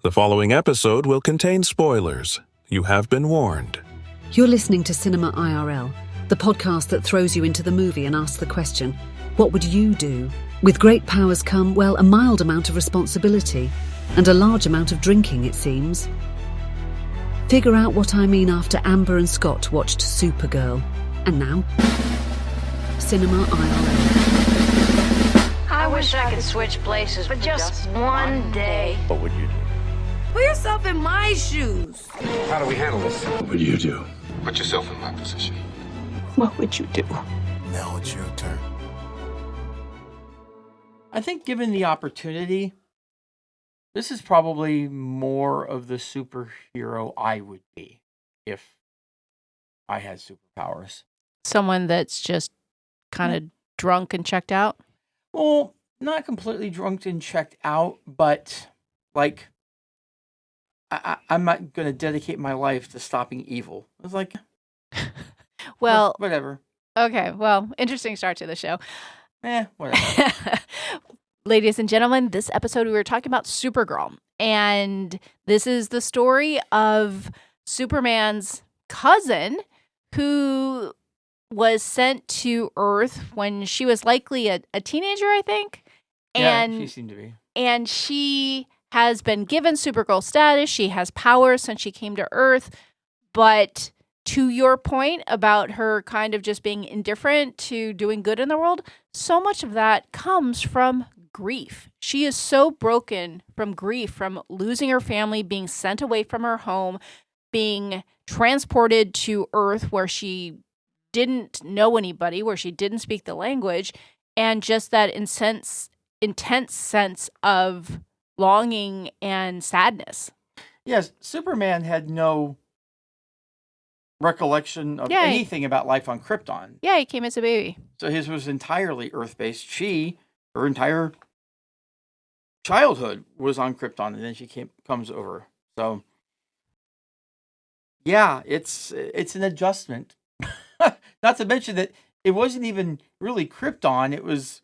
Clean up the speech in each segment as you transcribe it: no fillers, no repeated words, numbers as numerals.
The following episode will contain spoilers. You have been warned. You're listening to Cinema IRL, the podcast that throws you into the movie and asks the question, what would you do? With great powers come, well, a mild amount of responsibility and a large amount of drinking, it seems. Figure out what I mean after Amber and Scott watched Supergirl. And now, Cinema IRL. I wish I could switch places for just one day. What would you do? Put yourself in my shoes. How do we handle this? What would you do? Put yourself in my position. What would you do? Now it's your turn. I think given the opportunity, this is probably more of the superhero I would be if I had superpowers. Someone that's just kind of drunk and checked out? Well, not completely drunk and checked out, but like I'm not going to dedicate my life to stopping evil. It's like, well, whatever. Okay, well, interesting start to the show. Whatever. Ladies and gentlemen, this episode we were talking about Supergirl, and this is the story of Superman's cousin who was sent to Earth when she was likely a teenager, I think. And yeah, she seemed to be. And she has been given Supergirl status. She has powers since she came to Earth. But to your point about her kind of just being indifferent to doing good in the world, so much of that comes from grief. She is so broken from grief, from losing her family, being sent away from her home, being transported to Earth where she didn't know anybody, where she didn't speak the language, and just that intense sense of longing and sadness. Yes, Superman had no recollection of anything about life on Krypton. Yeah, he came as a baby. So his was entirely Earth-based. Her entire childhood was on Krypton, and then she comes over. So, yeah, it's an adjustment. Not to mention that it wasn't even really Krypton. It was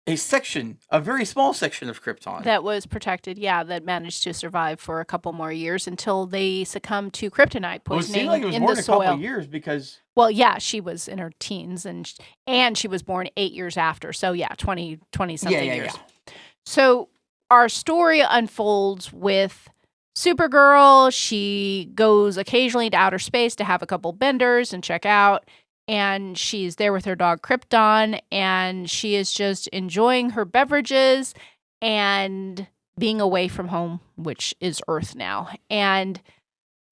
a very small section of Krypton. That was protected, that managed to survive for a couple more years until they succombed to kryptonite poisoning Well, it seemed like it was in more the than a couple soil. of years because... Well, yeah, she was in her teens, and she was born 8 years after. So, 20-something years. Yeah. So, our story unfolds with Supergirl. She goes occasionally to outer space to have a couple benders and check out. And she's there with her dog Krypton, and she is just enjoying her beverages and being away from home, which is Earth now. And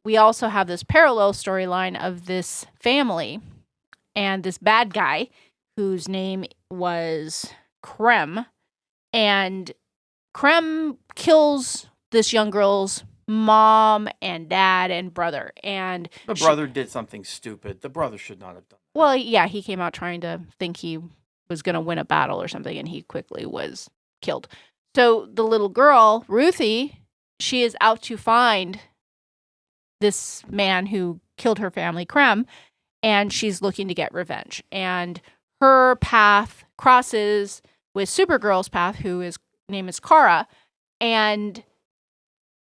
we also have this parallel storyline of this family and this bad guy whose name was Krem. And Krem kills this young girl's mom and dad and brother. And the brother did something stupid. The brother should not have done that. Well, yeah, he came out trying to think he was going to win a battle or something, and he quickly was killed. So the little girl, Ruthie, she is out to find this man who killed her family, Krem, and she's looking to get revenge. And her path crosses with Supergirl's path, whose name is Kara, and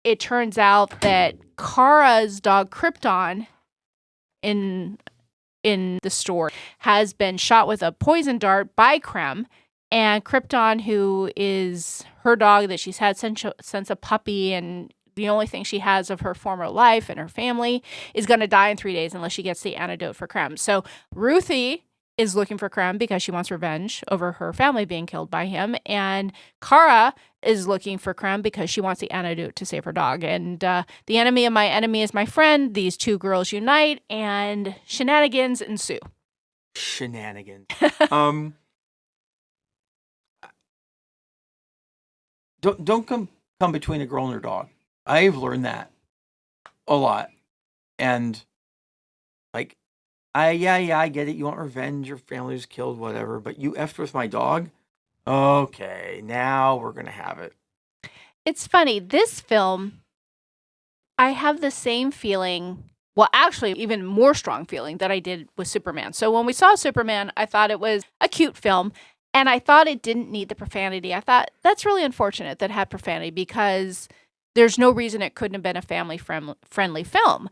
it turns out that Kara's dog Krypton in the store has been shot with a poison dart by Krem, and Krypton, who is her dog that she's had since a puppy, and the only thing she has of her former life and her family, is going to die in 3 days unless she gets the antidote for Krem. So Ruthie is looking for Krem because she wants revenge over her family being killed by him, and Kara is looking for Krem because she wants the antidote to save her dog. And the enemy of my enemy is my friend. These two girls unite, and shenanigans ensue. Shenanigans. Don't come between a girl and her dog. I've learned that a lot, and like, I get it. You want revenge. Your family was killed, whatever. But you effed with my dog. Okay, now we're gonna have it. It's funny. This film, I have the same feeling. Well, actually, even more strong feeling that I did with Superman. So when we saw Superman, I thought it was a cute film, and I thought it didn't need the profanity. I thought that's really unfortunate that it had profanity because there's no reason it couldn't have been a family-friendly film.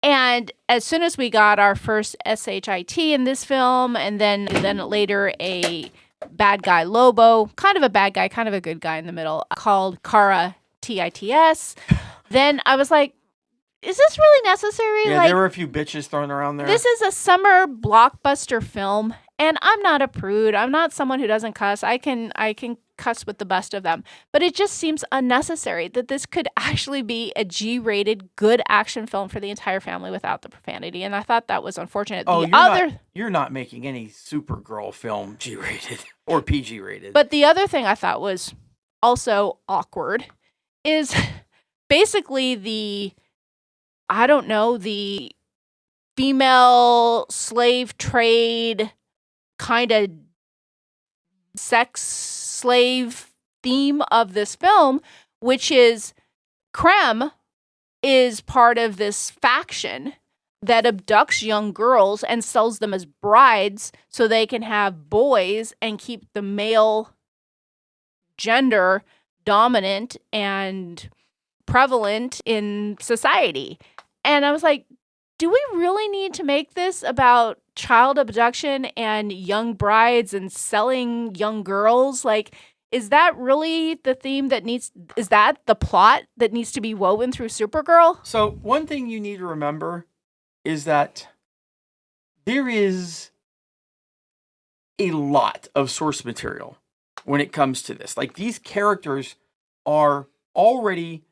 And as soon as we got our first SHIT in this film, and then later a bad guy Lobo, kind of a bad guy, kind of a good guy in the middle, called Kara Tits, then I was like, is this really necessary? Yeah, there were a few bitches thrown around there. This is a summer blockbuster film, and I'm not a prude. I'm not someone who doesn't cuss. I can cuss with the best of them. But it just seems unnecessary that this could actually be a G-rated good action film for the entire family without the profanity. And I thought that was unfortunate. You're not making any Supergirl film G-rated or PG-rated. But the other thing I thought was also awkward is basically the female slave trade kind of sex slave theme of this film, which is Krem is part of this faction that abducts young girls and sells them as brides so they can have boys and keep the male gender dominant and prevalent in society. And I was like, do we really need to make this about child abduction and young brides and selling young girls? Like, is that really the theme is that the plot that needs to be woven through Supergirl? So one thing you need to remember is that there is a lot of source material when it comes to this. Like, these characters are already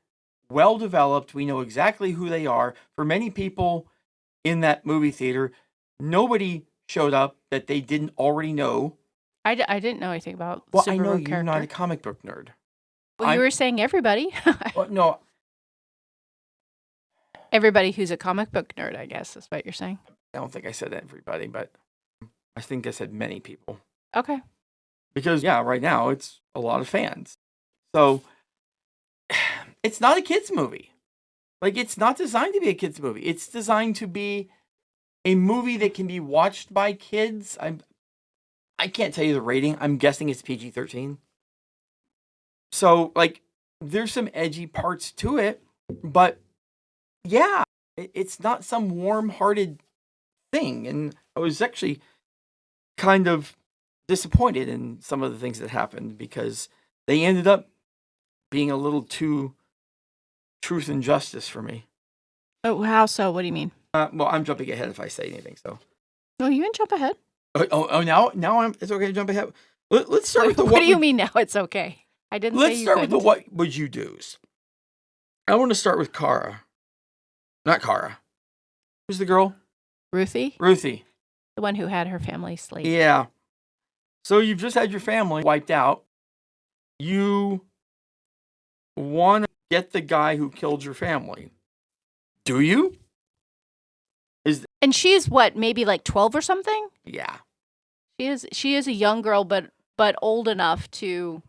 well developed. We know exactly who they are. For many people in that movie theater, nobody showed up that they didn't already know. I didn't know anything about Well, Supergirl I know you're character. not a comic book nerd. Well, you were saying everybody. Well, no, Everybody who's a comic book nerd, I guess, is what you're saying. I don't think I said everybody, but I think I said many people. Okay. Because, yeah, right now it's a lot of fans. So it's not a kid's movie. Like, it's not designed to be a kid's movie. It's designed to be a movie that can be watched by kids. I can't tell you the rating. I'm guessing it's PG-13. So, like, there's some edgy parts to it, but yeah, it's not some warm-hearted thing. And I was actually kind of disappointed in some of the things that happened because they ended up being a little too truth and justice for me. Oh, how so? What do you mean? Well, I'm jumping ahead if I say anything. So. No, you can jump ahead. Now it's okay to jump ahead. Let's start with the what do you mean now it's okay? I didn't say you Let's start with the couldn't. what would you do's. I want to start with Kara. Not Kara. Who's the girl? Ruthie? Ruthie. The one who had her family slaved. Yeah. So you've just had your family wiped out. You want to get the guy who killed your family. Do you? And she's what, maybe like 12 or something? Yeah. She is a young girl, but old enough to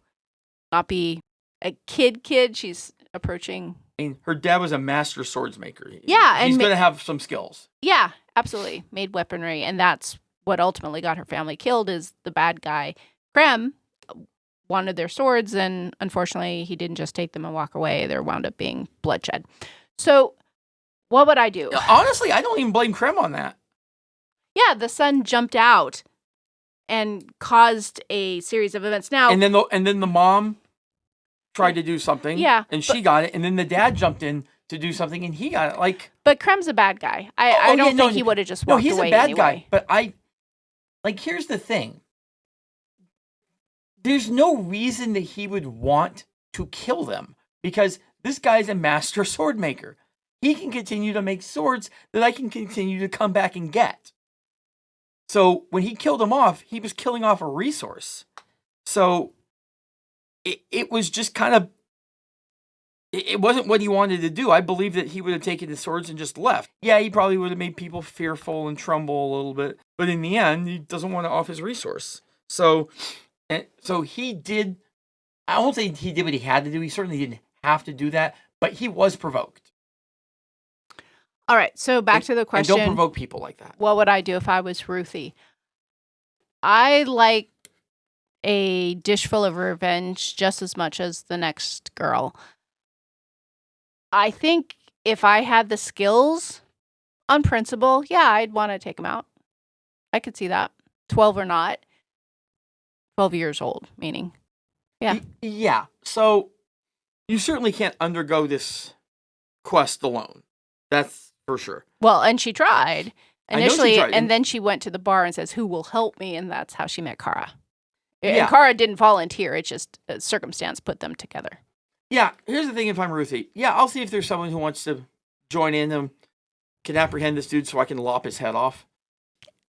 not be a kid. She's approaching. I mean, her dad was a master swordsmaker. Yeah, he's going to have some skills. Yeah, absolutely. Made weaponry, and that's what ultimately got her family killed. Is the bad guy Krem wanted their swords, and unfortunately, he didn't just take them and walk away. There wound up being bloodshed. So, what would I do? Honestly, I don't even blame Krem on that. Yeah, the son jumped out and caused a series of events. Now, and then the mom tried to do something. Yeah, and she got it, and then the dad jumped in to do something, and he got it. Like, but Krem's a bad guy. I don't think he would have just walked away. No, he's a bad anyway. guy. But here's the thing. There's no reason that he would want to kill them because this guy's a master sword maker. He can continue to make swords that I can continue to come back and get. So when he killed him off, he was killing off a resource. So it was just kind of, it wasn't what he wanted to do. I believe that he would have taken the swords and just left. Yeah, he probably would have made people fearful and tremble a little bit. But in the end, he doesn't want to off his resource. So he did, I won't say he did what he had to do. He certainly didn't have to do that, but he was provoked. All right, so back to the question. And don't provoke people like that. What would I do if I was Ruthie? I like a dish full of revenge just as much as the next girl. I think if I had the skills on principle, yeah, I'd want to take him out. I could see that. 12 or not. 12 years old, meaning. Yeah. Yeah. So you certainly can't undergo this quest alone. That's for sure. Well, and she tried initially, she tried. and then she went to the bar and says, "Who will help me?" And that's how she met Kara. Yeah. And Kara didn't volunteer. It just circumstance put them together. Yeah. Here's the thing if I'm Ruthie. Yeah, I'll see if there's someone who wants to join in and can apprehend this dude so I can lop his head off.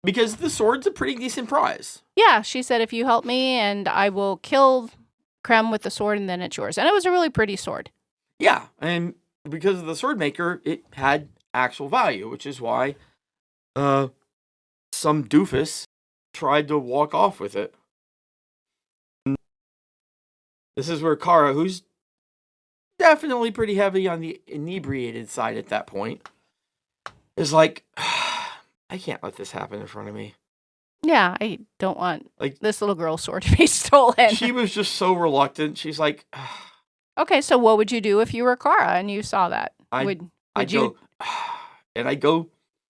Because the sword's a pretty decent prize. Yeah, she said, if you help me, and I will kill Krem with the sword, and then it's yours. And it was a really pretty sword. Yeah, and because of the sword maker, it had actual value, which is why some doofus tried to walk off with it. And this is where Kara, who's definitely pretty heavy on the inebriated side at that point, is like, I can't let this happen in front of me. Yeah, I don't want this little girl's sword to be stolen. She was just so reluctant. She's like, okay, so what would you do if you were Kara and you saw that? I'd go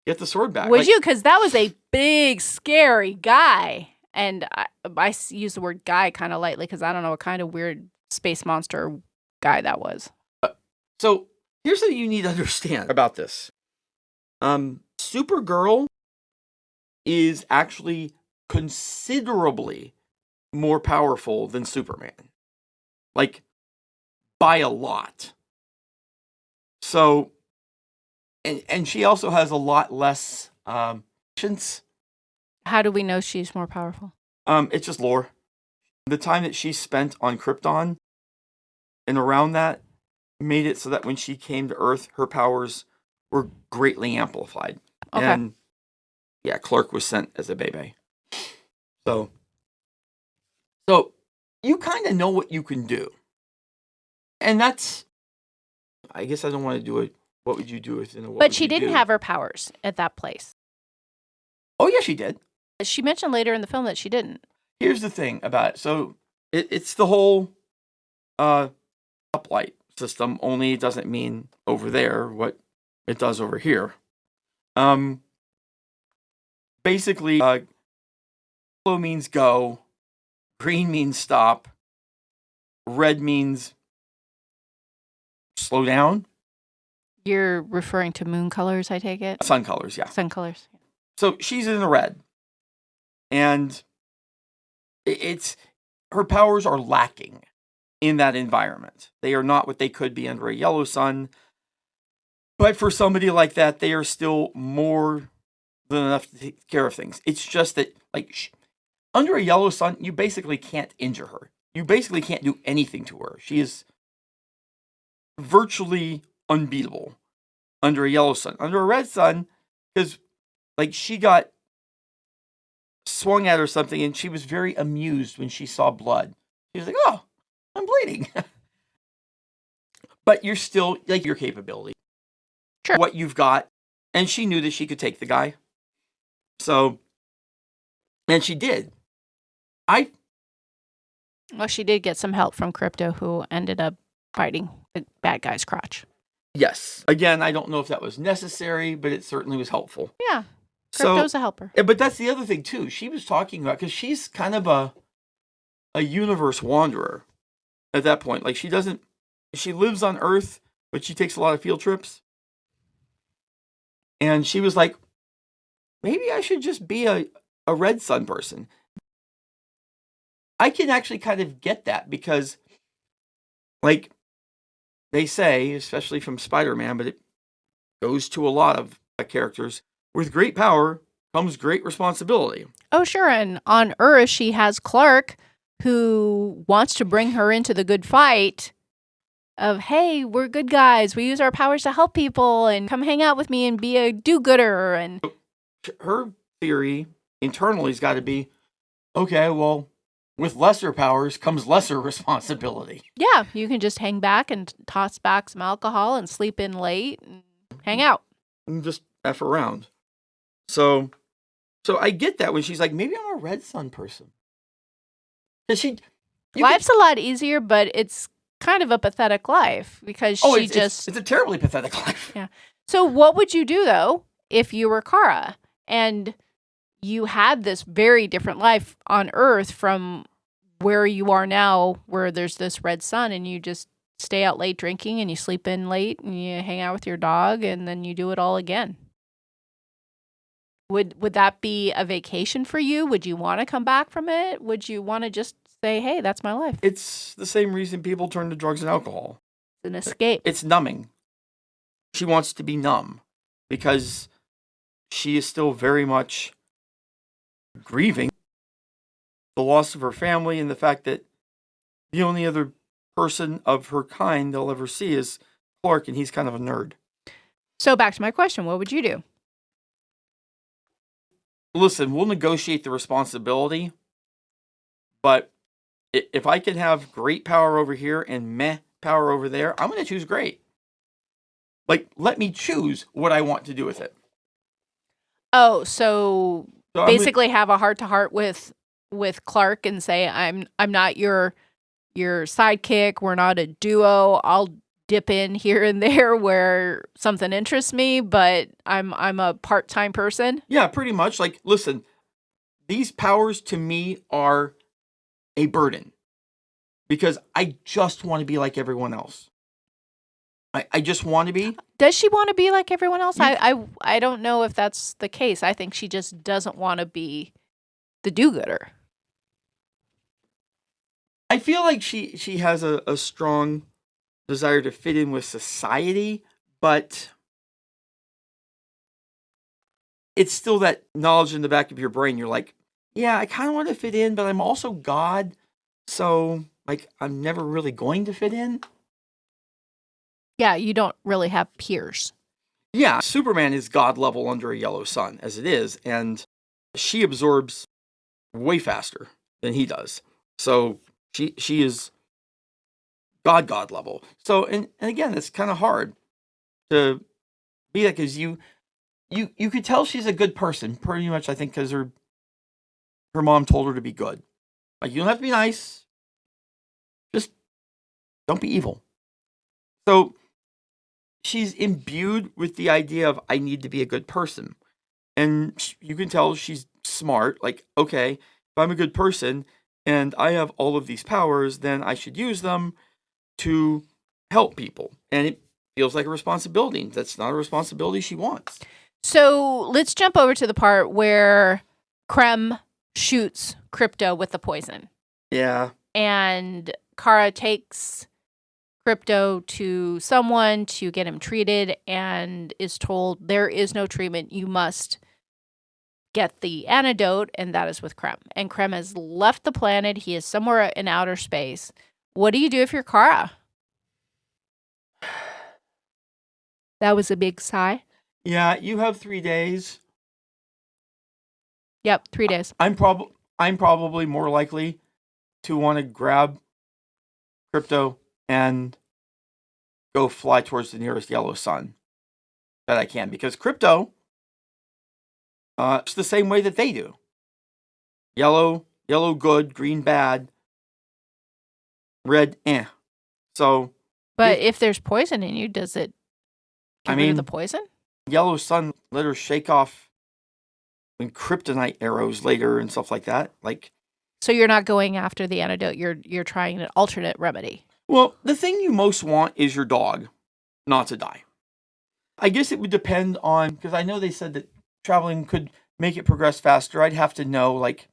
get the sword back. Would you? Because that was a big, scary guy. And I use the word guy kind of lightly because I don't know what kind of weird space monster guy that was. So here's what you need to understand about this. Supergirl is actually considerably more powerful than Superman. Like, by a lot. So, and she also has a lot less patience. How do we know she's more powerful? It's just lore. The time that she spent on Krypton and around that made it so that when she came to Earth, her powers were greatly amplified. Okay. And yeah, Clark was sent as a baby. So you kind of know what you can do. And that's, I guess I don't want to do it. What would you do with it? But she didn't have her powers at that place. Oh, yeah, she did. She mentioned later in the film that she didn't. Here's the thing about it. So it's the whole uplight system, only it doesn't mean over there what it does over here. Basically, yellow means go, green means stop, red means slow down. You're referring to moon colors, I take it? Sun colors, yeah. Sun colors. So she's in the red. And it's her powers are lacking in that environment. They are not what they could be under a yellow sun. But for somebody like that, they are still more than enough to take care of things. It's just that, like, under a yellow sun, you basically can't injure her. You basically can't do anything to her. She is virtually unbeatable under a yellow sun. Under a red sun, because, like, she got swung at or something, and she was very amused when she saw blood. She was like, oh, I'm bleeding. But you're still, like, your capability. Sure. What you've got. And she knew that she could take the guy. So, and she did. Well, she did get some help from Crypto, who ended up fighting the bad guy's crotch. Yes. Again, I don't know if that was necessary, but it certainly was helpful. Yeah. Crypto's a helper. But that's the other thing, too. She was talking about, because she's kind of a universe wanderer at that point. Like, she lives on Earth, but she takes a lot of field trips. And she was like, maybe I should just be a red sun person. I can actually kind of get that because, like, they say, especially from Spider-Man, but it goes to a lot of characters, with great power comes great responsibility. Oh, sure. And on Earth, she has Clark, who wants to bring her into the good fight of, hey, we're good guys. We use our powers to help people and come hang out with me and be a do-gooder. And her theory internally has got to be, okay, well, with lesser powers comes lesser responsibility. Yeah, you can just hang back and toss back some alcohol and sleep in late and hang out. And just F around. So I get that when she's like, maybe I'm a red sun person. Life's a lot easier, but it's kind of a pathetic life because it's a terribly pathetic life. Yeah. So what would you do, though, if you were Kara and you had this very different life on Earth from where you are now, where there's this red sun, and you just stay out late drinking and you sleep in late and you hang out with your dog and then you do it all again? Would that be a vacation for you? Would you want to come back from it? Would you want to just say, hey, that's my life? It's the same reason people turn to drugs and alcohol. It's an escape. It's numbing. She wants to be numb because she is still very much grieving the loss of her family and the fact that the only other person of her kind they'll ever see is Clark, and he's kind of a nerd. So back to my question, what would you do? Listen, we'll negotiate the responsibility, but if I can have great power over here and meh power over there, I'm going to choose great. Like, let me choose what I want to do with it. Oh, so basically have a heart-to-heart with Clark and say, I'm not your sidekick. We're not a duo. I'll dip in here and there where something interests me, but I'm a part-time person. Yeah, pretty much. Like, listen, these powers to me are a burden because I just want to be like everyone else. I just want to be. Does she want to be like everyone else? I don't know if that's the case. I think she just doesn't want to be the do-gooder. I feel like she has a strong desire to fit in with society, but it's still that knowledge in the back of your brain. You're like, yeah, I kind of want to fit in, but I'm also God. So, like, I'm never really going to fit in. Yeah, you don't really have peers. Yeah, Superman is God level under a yellow sun as it is, and she absorbs way faster than he does. So she is God level. So and again, it's kind of hard to be that because you could tell she's a good person pretty much. I think because her mom told her to be good. Like, you don't have to be nice, just don't be evil. So she's imbued with the idea of I need to be a good person, and you can tell she's smart. Like, okay, if I'm a good person and I have all of these powers, then I should use them to help people. And it feels like a responsibility. That's not a responsibility she wants. So let's jump over to the part where Krem shoots Krypto with the poison. Yeah. And Kara takes Krypto to someone to get him treated and is told there is no treatment. You must get the antidote, and that is with Krem. And Krem has left the planet. He is somewhere in outer space. What do you do if you're Kara? That was a big sigh. Yeah, you have 3 days. Yep, 3 days. I'm probably more likely to want to grab Krypto and go fly towards the nearest yellow sun that I can, because Krypto, it's the same way that they do. Yellow good, green bad, red eh. So, but if there's poison in you, does it get rid of the poison? Yellow sun let her shake off kryptonite arrows later and stuff like that. Like, so you're not going after the antidote. You're trying an alternate remedy. Well, the thing you most want is your dog not to die. I guess it would depend on, because I know they said that traveling could make it progress faster. I'd have to know, like,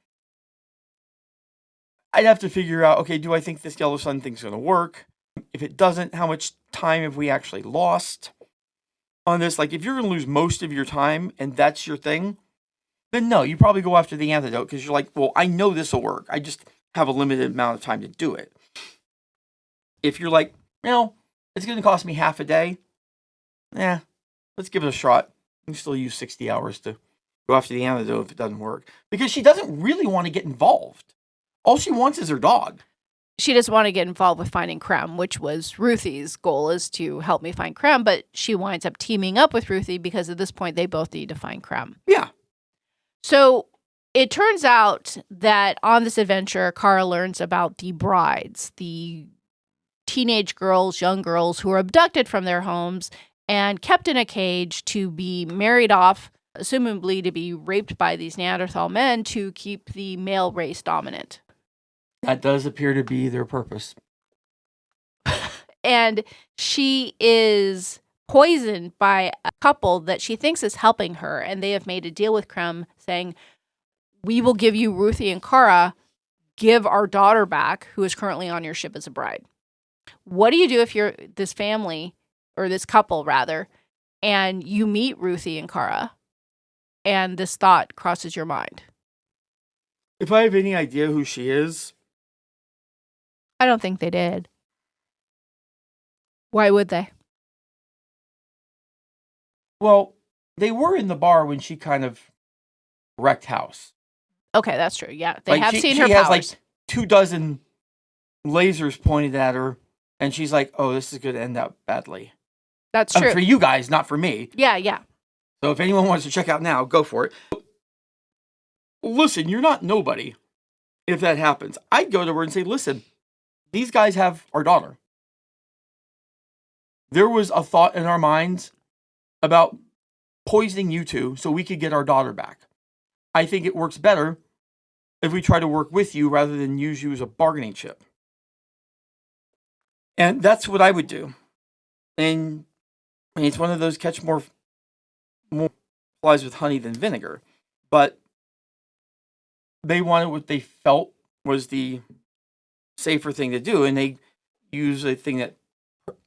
I'd have to figure out, okay, do I think this yellow sun thing's going to work? If it doesn't, how much time have we actually lost on this? Like, if you're going to lose most of your time and that's your thing, then no, you probably go after the antidote because you're like, well, I know this will work. I just have a limited amount of time to do it. If you're like, it's going to cost me half a day, let's give it a shot. You can still use 60 hours to go after the antidote if it doesn't work. Because she doesn't really want to get involved. All she wants is her dog. She doesn't want to get involved with finding Krem, which was Ruthie's goal, is to help me find Krem. But she winds up teaming up with Ruthie because at this point they both need to find Krem. Yeah. So it turns out that on this adventure, Kara learns about the brides, the teenage girls, young girls who are abducted from their homes and kept in a cage to be married off, assumably to be raped by these Neanderthal men to keep the male race dominant. That does appear to be their purpose. And she is poisoned by a couple that she thinks is helping her, and they have made a deal with Krem saying, we will give you Ruthie and Kara, give our daughter back, who is currently on your ship as a bride. What do you do if you're this family, or this couple rather, and you meet Ruthie and Kara, and this thought crosses your mind? If I have any idea who she is, I don't think they did. Why would they? well, they were in the bar when she kind of wrecked house. Okay, that's true. Yeah, they Like, have she seen her has powers. like 24 lasers pointed at her, and she's like, "Oh, this is going to end up badly." That's true. For you guys, not for me. Yeah, yeah. So if anyone wants to check out now, go for it. Listen, you're not nobody. If that happens, I'd go to her and say, "Listen, these guys have our daughter. There was a thought in our minds about poisoning you two so we could get our daughter back. I think it works better if we try to work with you rather than use you as a bargaining chip." And that's what I would do. And it's one of those catch more flies with honey than vinegar. But they wanted what they felt was the safer thing to do, and they use a thing that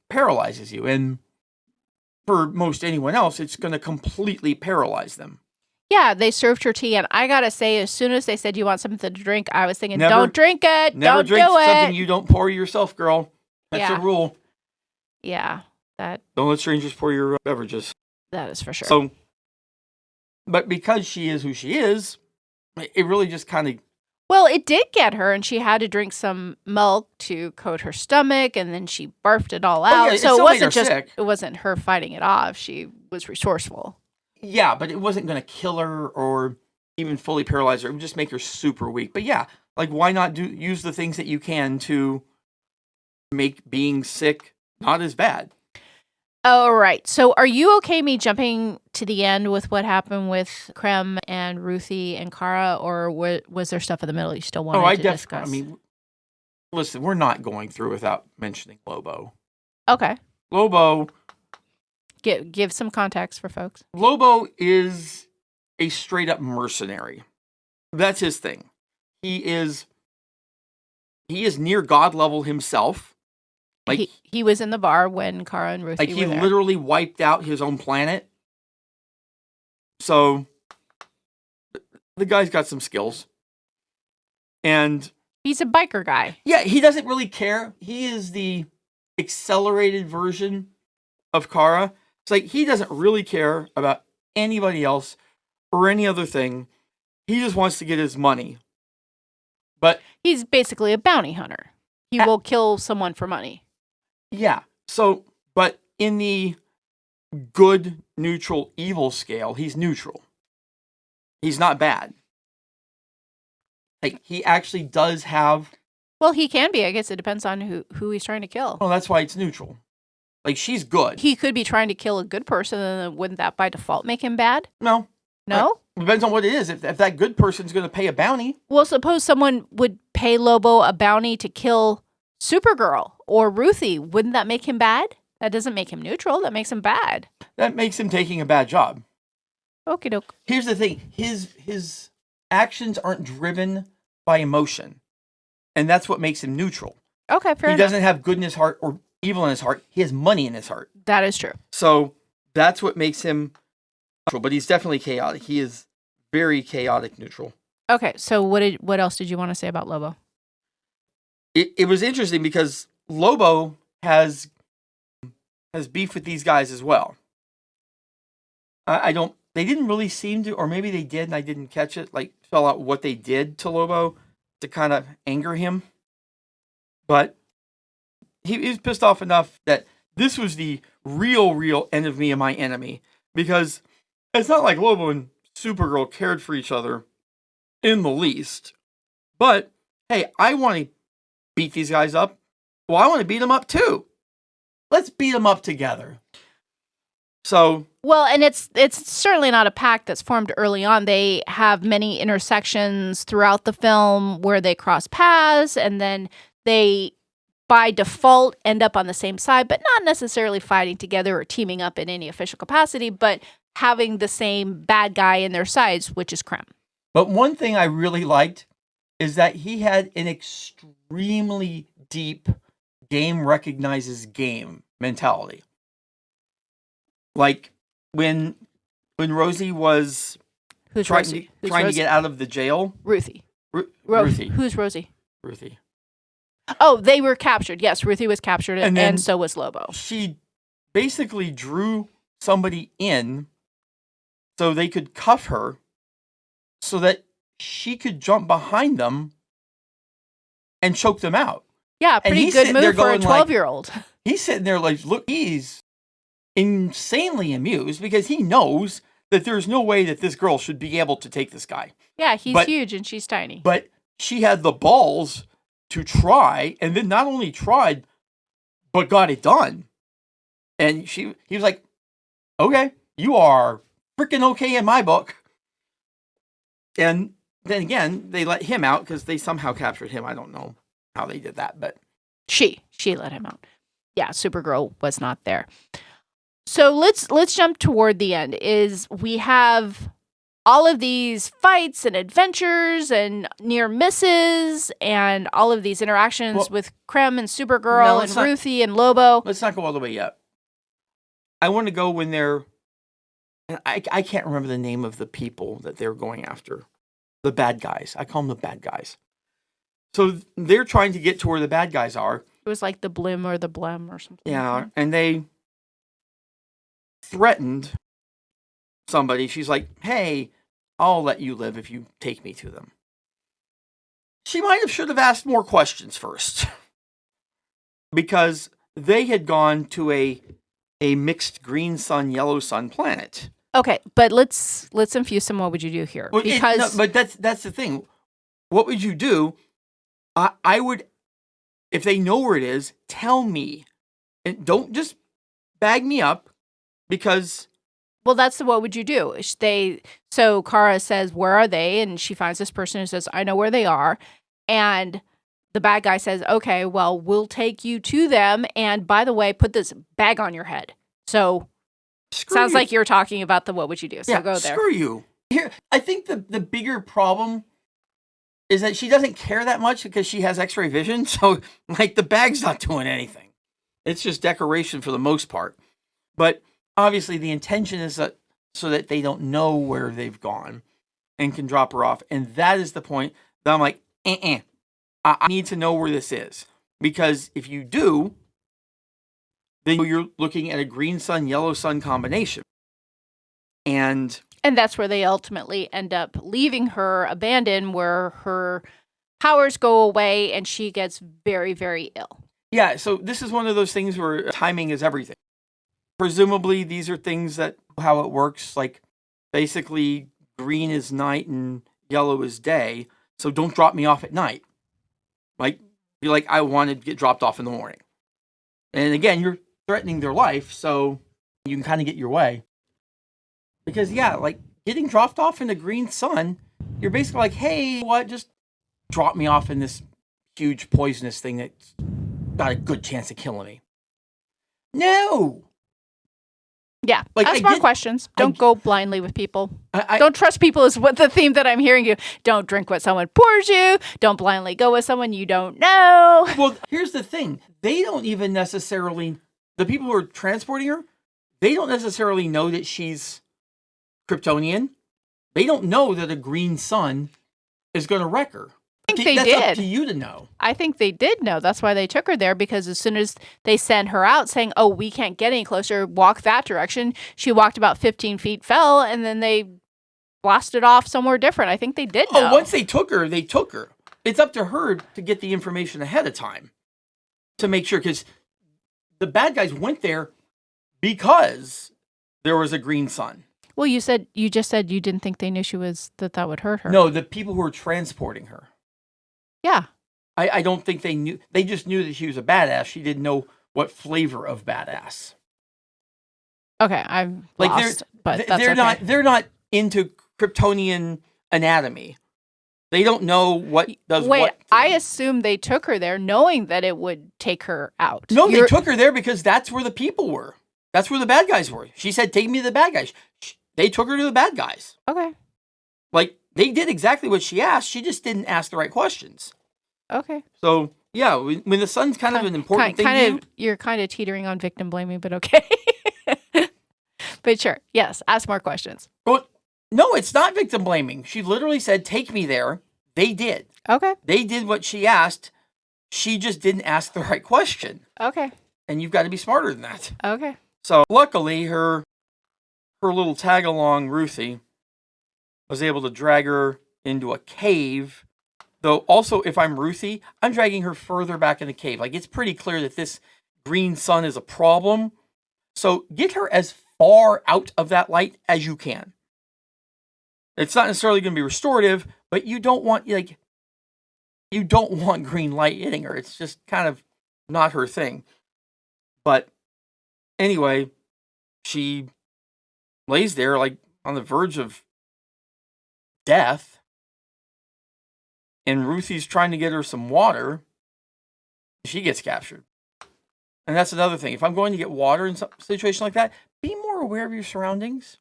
paralyzes you. And for most anyone else, it's going to completely paralyze them. Yeah, they served her tea, and I gotta say, as soon as they said you want something to drink, I was thinking, Never- don't drink it, Never don't drink do it. something you don't pour yourself, girl. That's Yeah. a rule. Yeah, that Don't let strangers pour your beverages. is for sure. So, but because she is who she is, it really just kind of, Well, it did get her, and she had to drink some milk to coat her stomach, and then she barfed it all out. yeah, it so still it made wasn't her just sick. it wasn't her fighting it off. She was resourceful. yeah, but it wasn't going to kill her or even fully paralyze her. It would just make her super weak. But yeah, like, why not use the things that you can to make being sick not as bad? All right. So are you okay me jumping to the end with what happened with Krem and Ruthie and Kara, or was there stuff in the middle you still wanted to discuss? I mean, listen, we're not going through without mentioning Lobo. Okay. Lobo Give some context for folks. Lobo is a straight up mercenary. That's his thing. He is near God level himself. Like He was in the bar when Kara and Ruthie he were there. literally wiped out his own planet. So the guy's got some skills. And He's a biker guy. yeah, he doesn't really care. He is the accelerated version of Kara. It's like he doesn't really care about anybody else or any other thing. He just wants to get his money. But He's basically a bounty hunter. He will kill someone for money. yeah, so, but in the good, neutral, evil scale, he's neutral. He's not bad. Like, he actually does have, Well, he can be. I guess it depends on who he's trying to kill. well, that's why it's neutral. Like, she's good. He could be trying to kill a good person, and then wouldn't that by default make him bad? No. No? Depends on what it is. If that good person's going to pay a bounty. Well, suppose someone would pay Lobo a bounty to kill Supergirl or Ruthie. Wouldn't that make him bad? That doesn't make him neutral. That makes him bad. That makes him taking a bad job. Okie doke. Here's the thing. His actions aren't driven by emotion. And that's what makes him neutral. Okay, fair He enough. doesn't have good in his heart or evil in his heart. He has money in his heart. That is true. So that's what makes him neutral. But he's definitely chaotic. He is very chaotic neutral. Okay, so what else did you want to say about Lobo? It was interesting because Lobo has beef with these guys as well. They didn't really seem to, or maybe they did and I didn't catch it, like spell out what they did to Lobo to kind of anger him. But he was pissed off enough that this was the real enemy of my enemy. Because it's not like Lobo and Supergirl cared for each other in the least. But, hey, I want to beat these guys up. well, I want to beat them up too. Let's beat them up together. So, well, and it's certainly not a pact that's formed early on. They have many intersections throughout the film where they cross paths, and then they, by default, end up on the same side, but not necessarily fighting together or teaming up in any official capacity, but having the same bad guy in their sides, which is Krem. but one thing I really liked is that he had an extremely deep game recognizes game mentality. Like when Rosie was Who's trying Rosie? to get out of the jail. Ruthie. Ruthie. Who's Rosie? Ruthie. Oh, they were captured. Yes, Ruthie was captured, And then and so was Lobo. She basically drew somebody in so they could cuff her so that she could jump behind them and choke them out. Yeah, And pretty he's good sitting there move for a going like- 12-year-old. He's sitting there like, look, he's insanely amused because he knows that there's no way that this girl should be able to take this guy. Yeah, he's But- huge and she's tiny. But she had the balls to try, and then not only tried, but got it done. And he was like, okay, you are freaking okay in my book. And then again, they let him out because they somehow captured him. I don't know how they did that, but She let him out. Yeah, Supergirl was not there. So let's jump toward the end. Is we have all of these fights and adventures and near misses and all of these interactions with Krem and Supergirl and Ruthie and Lobo. let's not go all the way yet. I want to go when they're, and I can't remember the name of the people that they're going after. The bad guys. I call them the bad guys. So they're trying to get to where the bad guys are. It was like the Blim or the Blem or something. Yeah, and they threatened somebody. She's like, hey, I'll let you live if you take me to them. She should have asked more questions first. Because they had gone to a mixed green sun, yellow sun planet. Okay, but let's infuse some. What would you do here? Well, Because but that's the thing. What would you do? I would, if they know where it is, tell me. And don't just bag me up because well, that's the what would you do? So Kara says, where are they? And she finds this person who says, I know where they are. And the bad guy says, okay, well, we'll take you to them. And by the way, put this bag on your head. So sounds like you're talking about the what would you do. So go there. Screw you. Here, I think the bigger problem is that she doesn't care that much because she has x-ray vision. So like the bag's not doing anything. It's just decoration for the most part. But obviously the intention is that so that they don't know where they've gone and can drop her off. And that is the point that I'm like, I need to know where this is. Because if you do, then you're looking at a green sun, yellow sun combination. And that's where they ultimately end up leaving her abandoned, where her powers go away and she gets very, very ill. yeah, so this is one of those things where timing is everything. Presumably, these are things that how it works. Like basically, green is night and yellow is day. So don't drop me off at night. Like, be like, I want to get dropped off in the morning. And again, you're threatening their life, so you can kind of get your way. Because, yeah, like getting dropped off in the green sun, you're basically like, hey, what? Just drop me off in this huge poisonous thing that's got a good chance of killing me. No. Yeah, Like, ask I more get- questions. Don't go blindly with people. I Don't trust people is what the theme that I'm hearing you. Don't drink what someone pours you. Don't blindly go with someone you don't know. Well, here's the thing. They don't even necessarily, the people who are transporting her, they don't necessarily know that she's Kryptonian. They don't know that a green sun is going to wreck her. I think they That's did. up to you to know. I think they did know. That's why they took her there, because as soon as they sent her out saying, oh, we can't get any closer, walk that direction, she walked about 15 feet, fell, and then they blasted off somewhere different. I think they did know. Oh, once they took her, they took her. It's up to her to get the information ahead of time to make sure, because the bad guys went there because there was a green sun. Well, you just said you didn't think they knew that would hurt her. No, the people who were transporting her. Yeah. I don't think they knew. They just knew that she was a badass. She didn't know what flavor of badass. Okay, I'm Like lost, but that's they're okay. they're not into Kryptonian anatomy. They don't know what does Wait, what. I assume they took her there knowing that it would take her out. No, they took her there because that's where the people were. That's where the bad guys were. She said, "Take me to the bad guys." They took her to the bad guys. Okay. Like, they did exactly what she asked. She just didn't ask the right questions. Okay. So, yeah, when the son's kind of an important thing to you. You're kind of teetering on victim blaming, but okay. But sure. Yes. Ask more questions. Well, no, it's not victim blaming. She literally said, "Take me there." They did. Okay. They did what she asked. She just didn't ask the right question. Okay. And you've got to be smarter than that. Okay. So, luckily, her little tag-along, Ruthie, was able to drag her into a cave. Though, also, if I'm Ruthie, I'm dragging her further back in the cave. Like, it's pretty clear that this green sun is a problem. So, get her as far out of that light as you can. It's not necessarily going to be restorative, but you don't want green light hitting her. It's just kind of not her thing. But anyway, she lays there like on the verge of death, and Ruthie's trying to get her some water. She gets captured. And that's another thing. If I'm going to get water in some situation like that, be more aware of your surroundings.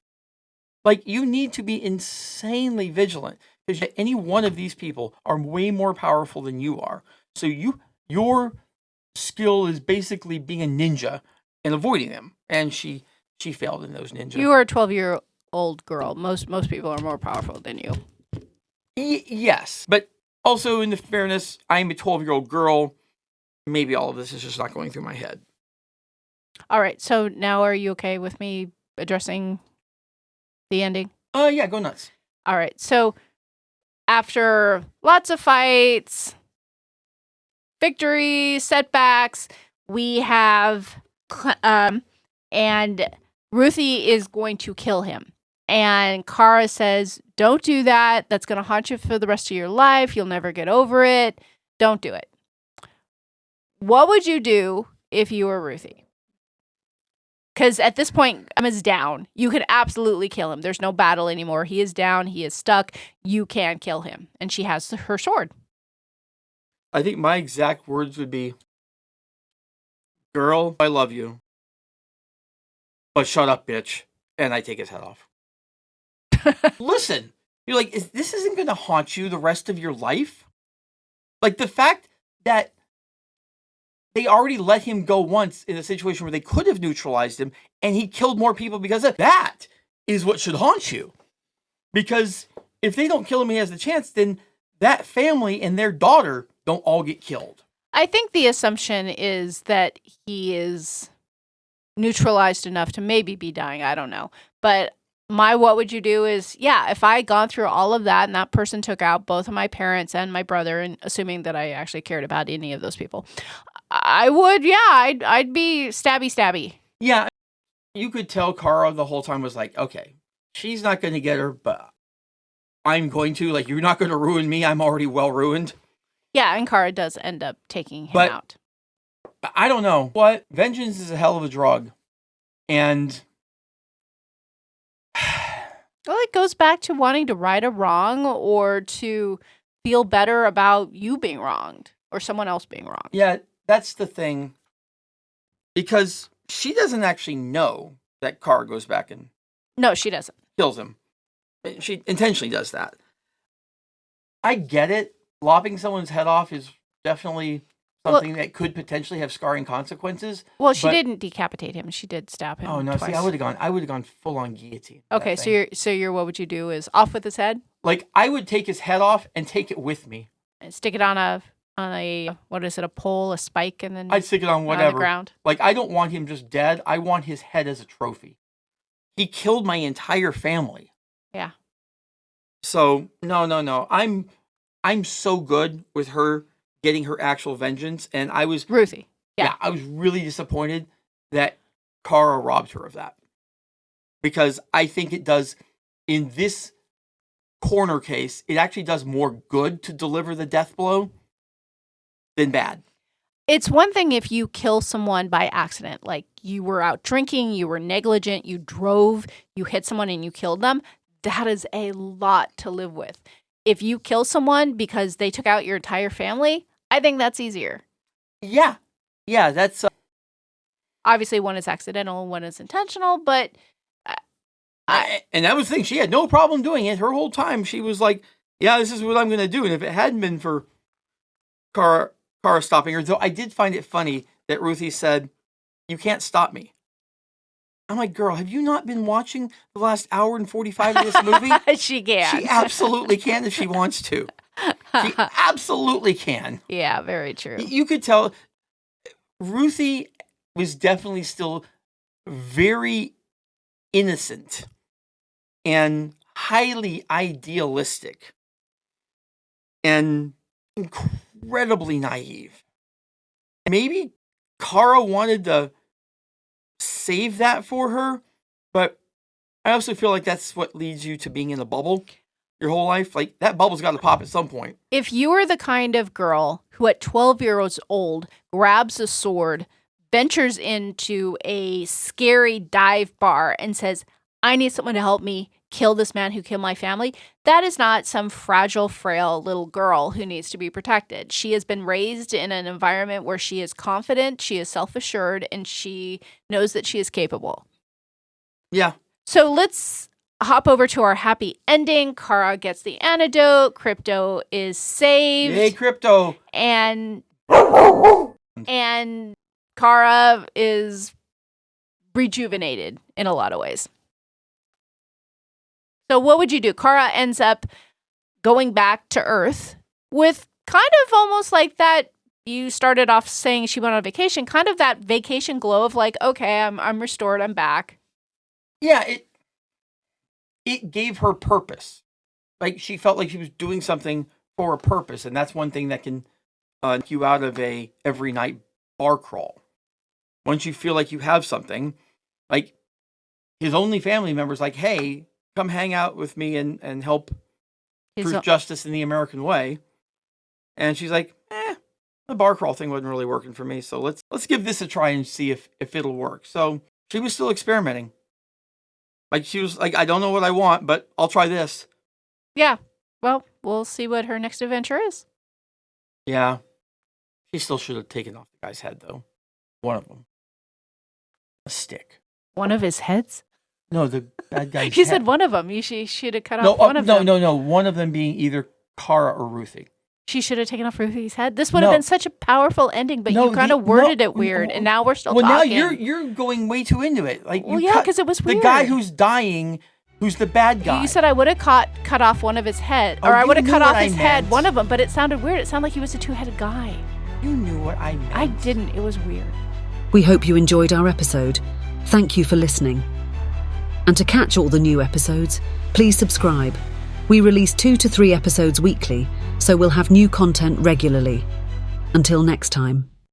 Like, you need to be insanely vigilant, because any one of these people are way more powerful than you are. So your skill is basically being a ninja and avoiding them. And she failed in those ninja. You are a 12-year-old girl. Most people are more powerful than you. Yes, but also, in the fairness, I'm a 12-year-old girl. Maybe all of this is just not going through my head. All right. So now, are you okay with me addressing the ending? Yeah, go nuts. All right. So after lots of fights, victories, setbacks, we have, and Ruthie is going to kill him. And Kara says, "Don't do that. That's going to haunt you for the rest of your life. You'll never get over it. Don't do it." What would you do if you were Ruthie? Because at this point, is down. You could absolutely kill him. There's no battle anymore. He is down. He is stuck. You can kill him. And she has her sword. I think my exact words would be, "Girl, I love you, but shut up, bitch." And I take his head off. Listen, you're like, this isn't going to haunt you the rest of your life? Like, the fact that they already let him go once in a situation where they could have neutralized him, and he killed more people because of that, is what should haunt you. Because if they don't kill him, he has the chance, then that family and their daughter don't all get killed. I think the assumption is that he is neutralized enough to maybe be dying. I don't know. But my what would you do is, yeah, if I had gone through all of that and that person took out both of my parents and my brother, and assuming that I actually cared about any of those people, I would, I'd be stabby. Yeah, you could tell Kara the whole time was like, okay, she's not going to get her, but I'm going to. Like, you're not going to ruin me. I'm already well ruined. Yeah, and Kara does end up taking him out. I don't know. What? Vengeance is a hell of a drug. And well, it goes back to wanting to right a wrong or to feel better about you being wronged or someone else being wronged. Yeah, that's the thing. Because she doesn't actually know that Kara goes back and... No, she doesn't. Kills him. She intentionally does that. I get it. Lopping someone's head off is definitely something that could potentially have scarring consequences. Well, she didn't decapitate him. She did stab him. Oh no! twice. See, I would have gone full on guillotine. Okay, so your what would you do is off with his head? Like, I would take his head off and take it with me and stick it on a what is it, a pole, a spike, and then I'd stick it on whatever. On the ground. Like, I don't want him just dead. I want his head as a trophy. He killed my entire family. Yeah. So no. I'm so good with her getting her actual vengeance, and I was Ruthie. Yeah, I was really disappointed that Kara robbed her of that, because I think it does, in this corner case, it actually does more good to deliver the death blow than bad. It's one thing if you kill someone by accident, like you were out drinking, you were negligent, you drove, you hit someone and you killed them. That is a lot to live with. If you kill someone because they took out your entire family, I think that's easier. Yeah. Yeah, that's... Obviously, one is accidental, one is intentional, but... and that was the thing. She had no problem doing it. Her whole time, she was like, yeah, this is what I'm going to do. And if it hadn't been for Kara stopping her, though I did find it funny that Ruthie said, you can't stop me. I'm like, girl, have you not been watching the last hour and 45 of this movie? She can. She absolutely can if she wants to. She absolutely can. Yeah, very true. You could tell Ruthie was definitely still very innocent and highly idealistic and incredibly naive. Maybe Kara wanted to save that for her, but I also feel like that's what leads you to being in a bubble your whole life. Like, that bubble's got to pop at some point. If you are the kind of girl who at 12 years old grabs a sword, ventures into a scary dive bar and says, I need someone to help me kill this man who killed my family, that is not some fragile, frail little girl who needs to be protected. She has been raised in an environment where she is confident, she is self-assured, and she knows that she is capable. Yeah. So let's hop over to our happy ending. Kara gets the antidote. Krypto is saved. Hey, Krypto. And Kara is rejuvenated in a lot of ways. So what would you do? Kara ends up going back to Earth with kind of almost like that. You started off saying she went on vacation, kind of that vacation glow of like, okay, I'm restored, I'm back. Yeah, it gave her purpose. Like, she felt like she was doing something for a purpose, and that's one thing that can take you out of a every night bar crawl. Once you feel like you have something, like his only family members, like, hey, come hang out with me and help prove justice in the American way. And she's like, the bar crawl thing wasn't really working for me, so let's give this a try and see if it'll work. So she was still experimenting. Like, she was like, I don't know what I want, but I'll try this. Yeah. Well, we'll see what her next adventure is. Yeah. She still should have taken off the guy's head, though. One of them. A stick. One of his heads? No, the bad guy's She head. said one of them. She should have cut off one of them. No. One of them being either Kara or Ruthie. She should have taken off Ruthie's head. This would have been such a powerful ending, but you kind of worded it weird, and now we're still talking. Well, now you're going way too into it. Like, well, yeah, because it was weird. The guy who's dying, who's the bad guy. You said I would have cut off one of his head, or I would have cut off his head, one of them, but it sounded weird. It sounded like he was a two-headed guy. You knew what I meant. I didn't. It was weird. We hope you enjoyed our episode. Thank you for listening. And to catch all the new episodes, please subscribe. We release 2 to 3 episodes weekly, so we'll have new content regularly. Until next time.